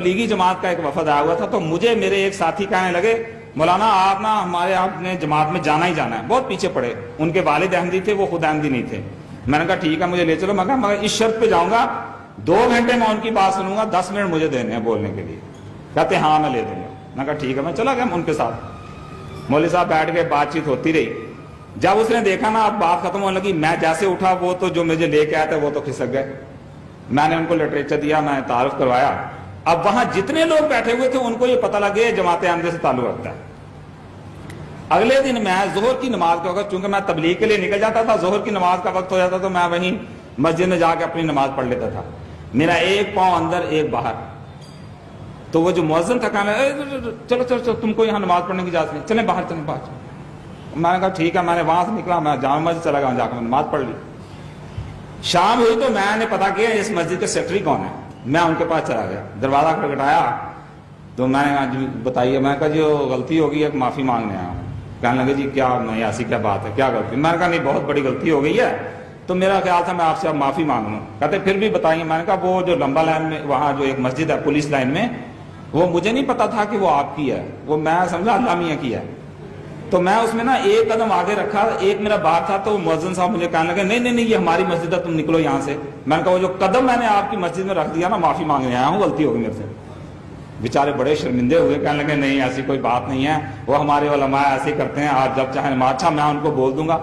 तबलीगी जमात का एक वफद आया हुआ था, तो मुझे मेरे एक साथी कहने लगे मौलाना आप ना हमारे आपने जमात में जाना ही जाना है। बहुत पीछे पड़े, उनके वालिद अहमदी थे, वो खुद अहमदी नहीं थे। मैंने कहा ठीक है मुझे ले चलो। मैं कहा मगर इस शर्त पे जाऊंगा 2 घंटे में उनकी बात सुनूंगा, 10 मिनट मुझे देने हैं बोलने के लिए। कहते हाँ मैं ले दूंगा। मैं कहा ठीक है। मैं चला गया उनके साथ। मौलवी साहब बैठ गए, बातचीत होती रही। जब उसने देखा ना अब बात खत्म होने लगी, मैं जैसे उठा वो तो जो मुझे लेके आया था वो तो खिसक गए। मैंने उनको लिटरेचर दिया, मैं तारुफ करवाया। अब वहां जितने लोग बैठे हुए थे उनको ये पता लग गया जमात अहमदी से ताल्लुक रखता है। अगले दिन मैं जोहर की नमाज का वक्त, चूंकि मैं तबलीग के लिए निकल जाता था, जोहर की नमाज का वक्त हो जाता तो मैं वहीं मस्जिद में जाके अपनी नमाज पढ़ लेता था। मेरा एक पांव अंदर एक बाहर। तो वो जो मुअज्जिन था कहने चलो चलो चलो तुमको यहाँ नमाज पढ़ने की इजाजत नहीं, चले बाहर चले बाहर। मैंने कहा ठीक है। मैंने वहां से निकला, मैं जामा मस्जिद चला गया, जाकर नमाज पढ़ ली। शाम हुई तो मैंने पता किया इस मस्जिद के सेक्रेटरी कौन है। मैं उनके पास चला गया, दरवाजा खटखटाया तो मैंने आज बताइए। मैं कहा जो गलती होगी है, माफी मांगने आया हूँ। कहने लगे जी क्या नहीं ऐसी क्या बात है, क्या गलती। मैंने कहा नहीं बहुत बड़ी गलती हो गई है, तो मेरा ख्याल था मैं आपसे अब माफी मांग लूँ। कहते फिर भी बताइए। मैंने कहा वो जो लंबा लाइन में वहाँ जो एक मस्जिद है पुलिस लाइन में, वो मुझे नहीं पता था कि वो आपकी है, वो मैं समझा अल्लाह मियां की है। तो मैं उसमें ना एक कदम आगे रखा, एक मेरा बाहर था, तो मुअज्जिन साहब मुझे कहने लगे नहीं नहीं नहीं ये हमारी मस्जिद है, तुम निकलो यहाँ से। मैंने कहा वो जो कदम मैंने आपकी मस्जिद में रख दिया ना, माफी मांगने आया हूँ, गलती होगी मेरे से। बेचारे बड़े शर्मिंदे हुए, कहने लगे नहीं ऐसी कोई बात नहीं है, वो हमारे उलमा ऐसे करते हैं, आज जब चाहे अच्छा मैं उनको बोल दूंगा।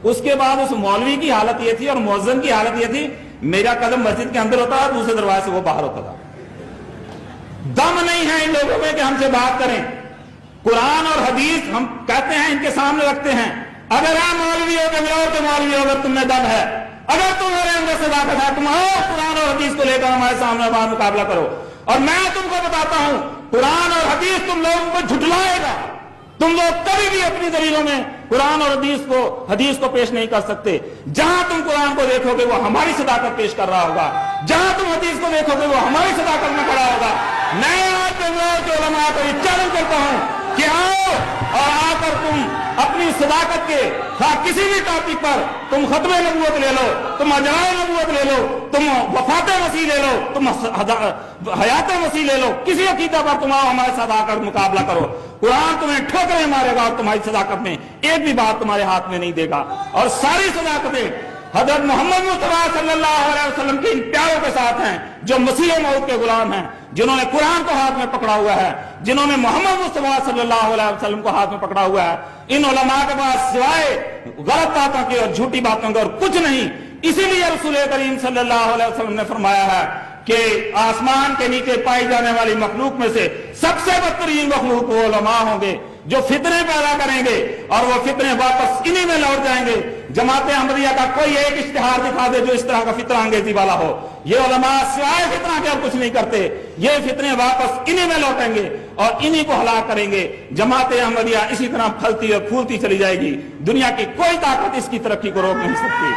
उसके बाद उस मौलवी की हालत ये थी और मुअज्जिन की हालत ये थी, मेरा कदम मस्जिद के अंदर होता था, दूसरे दरवाजे से वो बाहर होता था। दम नहीं है इन लोगों में कि हमसे बात करें। कुरान और हदीस हम कहते हैं इनके सामने रखते हैं। अगर आप मौलवी हो तो मौलवी हो, अगर तुम्हें दम है, अगर तुम्हारे अंदर सदाकत है, तुम आओ कुरान और हदीस को लेकर हमारे सामने बात मुकाबला करो। और मैं तुमको बताता हूं कुरान और हदीस तुम लोगों को झुठलाएगा। तुम लोग कभी भी अपनी दलीलों में कुरान और हदीस को पेश नहीं कर सकते। जहां तुम कुरान को देखोगे वो हमारी सदाकत पेश कर रहा होगा, जहां तुम हदीस को देखोगे वो हमारी सदाकत में खड़ा होगा। मैं आज के उलमा को चैलेंज करता हूं कि आओ और आकर तुम अपनी सदाकत के किसी भी टॉपिक पर तुम खत्मे नबूवत ले लो, तुम अजराए नबूवत ले लो, तुम वफाते मसीह ले लो, तुम हयात मसीह ले लो, किसी अकीदा पर तुम आओ हमारे साथ आकर मुकाबला करो। कुरान तुम्हें ठोकरें मारेगा और तुम्हारी सदाकत में एक भी बात तुम्हारे हाथ में नहीं देगा। और सारी सदाकतें हजरत मोहम्मद मुस्तफा सल्लल्लाहु अलैहि वसल्लम के इन प्यारों के साथ हैं जो मसीह मौत के गुलाम हैं, जिन्होंने कुरान को हाथ में पकड़ा हुआ है, जिन्होंने मोहम्मद मुस्तफा सल्लल्लाहु अलैहि वसल्लम को हाथ में पकड़ा हुआ है। इन उलमा के पास सिवाय गलत बातों के और झूठी बातों के और कुछ नहीं। इसीलिए रसूल करीम सल्लल्लाहु अलैहि वसल्लम ने फरमाया है कि आसमान के नीचे पाई जाने वाली मखलूक में से सबसे बदतरीन मखलूक वो उलमा होंगे जो फितने पैदा करेंगे और वो फितने वापस इन्हीं में लौट जाएंगे। जमात अहमदिया का कोई एक इश्तिहार दिखा दे जो इस तरह का फितना अंगेजी वाला हो। ये उलमा सिवाय फितना के और कुछ नहीं करते। ये फितने वापस इन्हीं में लौटेंगे और इन्हीं को हलाक करेंगे। जमात अहमदिया इसी तरह फलती और फूलती चली जाएगी। दुनिया की कोई ताकत इसकी तरक्की को रोक नहीं सकती।